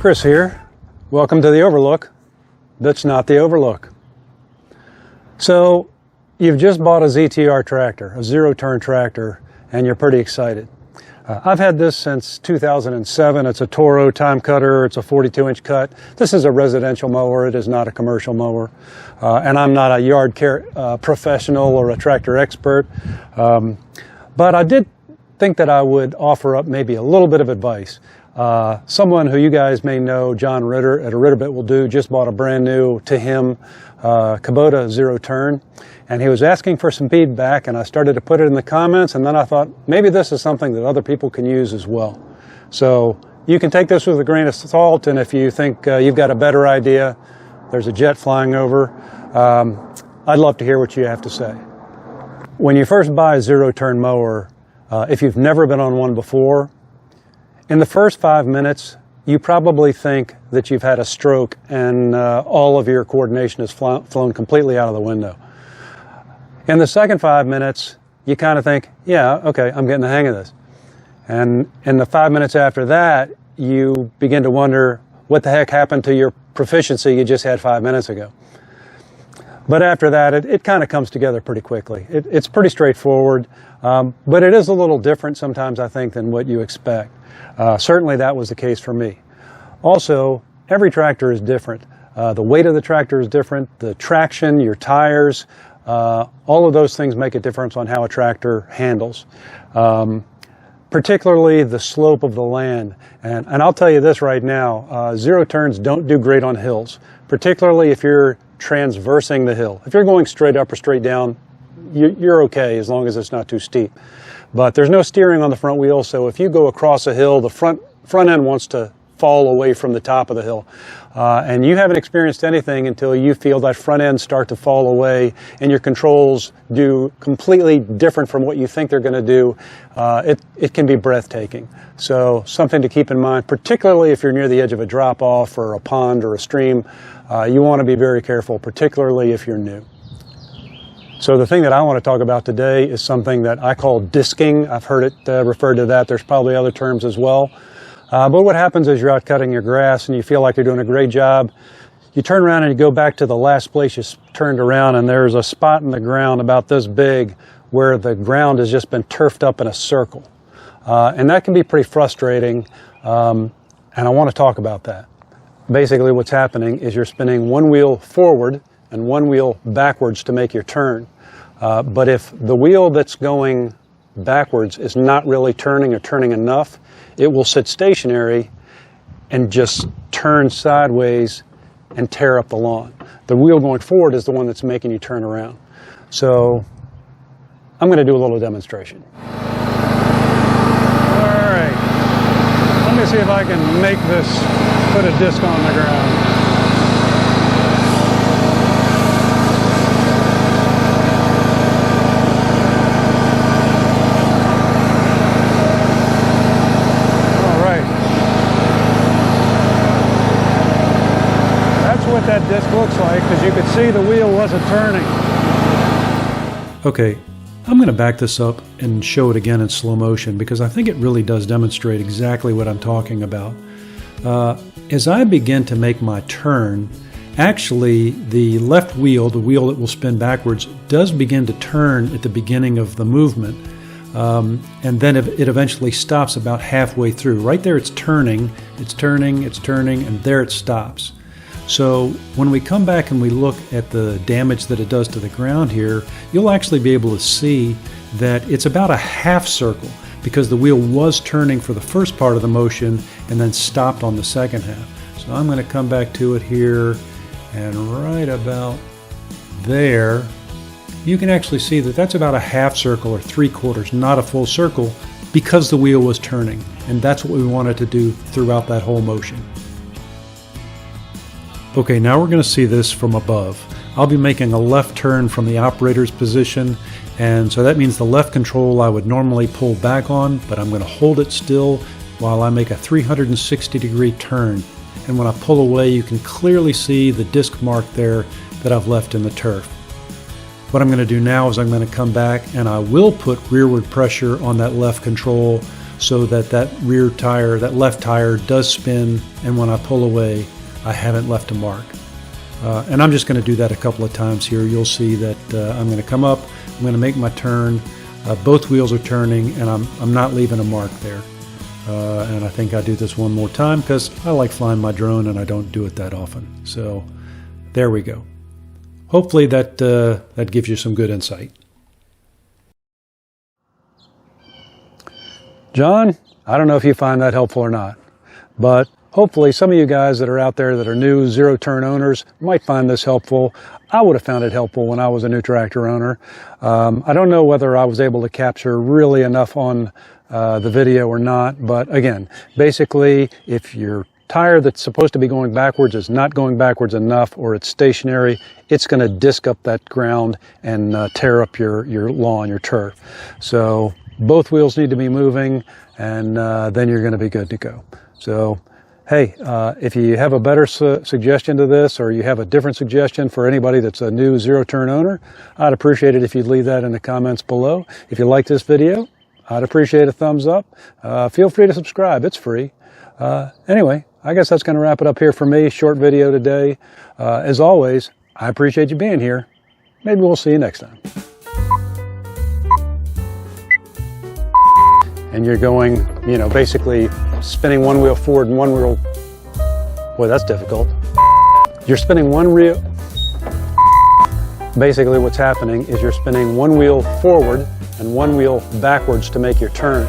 Chris here. Welcome to the Overlook. That's not the Overlook. So you've just bought a ZTR tractor, a zero-turn tractor, and you're pretty excited. I've had this since 2007. It's a Toro time cutter. It's a 42-inch cut. This is a residential mower. It is not a commercial mower. And I'm not a yard care professional or a tractor expert. But I did think that I would offer up maybe a little bit of advice. Someone who you guys may know, John Ritter at A Ritter Bit Will Do, just bought a brand new, to him, Kubota zero turn, and he was asking for some feedback, and I started to put it in the comments, and then I thought maybe this is something that other people can use as well. So you can take this with a grain of salt, and if you think you've got a better idea, there's a jet flying over, I'd love to hear what you have to say. When you first buy a zero turn mower, if you've never been on one before, in the first 5 minutes, you probably think that you've had a stroke and all of your coordination has flown completely out of the window. In the second 5 minutes, you kind of think, yeah, okay, I'm getting the hang of this. And in the 5 minutes after that, you begin to wonder what the heck happened to your proficiency you just had 5 minutes ago. But after that, it kind of comes together pretty quickly. It's pretty straightforward, but it is a little different sometimes, I think, than what you expect. Certainly that was the case for me. Also, every tractor is different. The weight of the tractor is different, the traction, your tires, all of those things make a difference on how a tractor handles. Particularly the slope of the land. And I'll tell you this right now, zero turns don't do great on hills, particularly if you're transversing the hill. If you're going straight up or straight down, you're okay as long as it's not too steep. But there's no steering on the front wheel, so if you go across a hill, the front end wants to fall away from the top of the hill. And you haven't experienced anything until you feel that front end start to fall away and your controls do completely different from what you think they're going to do. It can be breathtaking. So something to keep in mind, particularly if you're near the edge of a drop-off or a pond or a stream. You want to be very careful, particularly if you're new. So the thing that I want to talk about today is something that I call disking. I've heard it referred to that. There's probably other terms as well. But what happens is you're out cutting your grass and you feel like you're doing a great job. You turn around and you go back to the last place you turned around, and there's a spot in the ground about this big where the ground has just been turfed up in a circle. And that can be pretty frustrating, and I want to talk about that. Basically what's happening is you're spinning one wheel forward and one wheel backwards to make your turn. But if the wheel that's going backwards is not really turning or turning enough, it will sit stationary and just turn sideways and tear up the lawn. The wheel going forward is the one that's making you turn around. So I'm going to do a little demonstration. All right, let me see if I can make this put a disc on the ground. What that disc looks like, because you could see the wheel wasn't turning. Okay, I'm going to back this up and show it again in slow motion because I think it really does demonstrate exactly what I'm talking about. As I begin to make my turn, actually the left wheel, the wheel that will spin backwards, does begin to turn at the beginning of the movement. And then it eventually stops about halfway through. Right there it's turning, and there it stops. So when we come back and we look at the damage that it does to the ground here, you'll actually be able to see that it's about a half circle because the wheel was turning for the first part of the motion and then stopped on the second half. So I'm going to come back to it here, and right about there, you can actually see that that's about a half circle or 3/4, not a full circle, because the wheel was turning. And that's what we wanted to do throughout that whole motion. Okay, now we're going to see this from above. I'll be making a left turn from the operator's position, and so that means the left control I would normally pull back on, but I'm going to hold it still while I make a 360-degree turn. And when I pull away, you can clearly see the disc mark there that I've left in the turf. What I'm going to do now is I'm going to come back and I will put rearward pressure on that left control so that that rear tire, that left tire does spin, and when I pull away, I haven't left a mark. And I'm just going to do that a couple of times here. You'll see that I'm going to come up, I'm going to make my turn, both wheels are turning, and I'm not leaving a mark there. And I think I do this one more time because I like flying my drone and I don't do it that often. So there we go. Hopefully that gives you some good insight. John, I don't know if you find that helpful or not, but hopefully some of you guys that are out there that are new zero-turn owners might find this helpful. I would have found it helpful when I was a new tractor owner. I don't know whether I was able to capture really enough on the video or not, but again, basically if your tire that's supposed to be going backwards is not going backwards enough, or it's stationary, it's going to disc up that ground and tear up your lawn, your turf. So both wheels need to be moving, and then you're going to be good to go. So hey, if you have a better suggestion to this, or you have a different suggestion for anybody that's a new zero-turn owner, I'd appreciate it if you'd leave that in the comments below. If you like this video, I'd appreciate a thumbs up. Feel free to subscribe, it's free. Anyway, I guess that's going to wrap it up here for me. Short video today. As always, I appreciate you being here. Maybe we'll see you next time. And you're going, you know, basically spinning one wheel forward and one wheel, boy, that's difficult. You're spinning one wheel, basically what's happening is you're spinning one wheel forward and one wheel backwards to make your turn.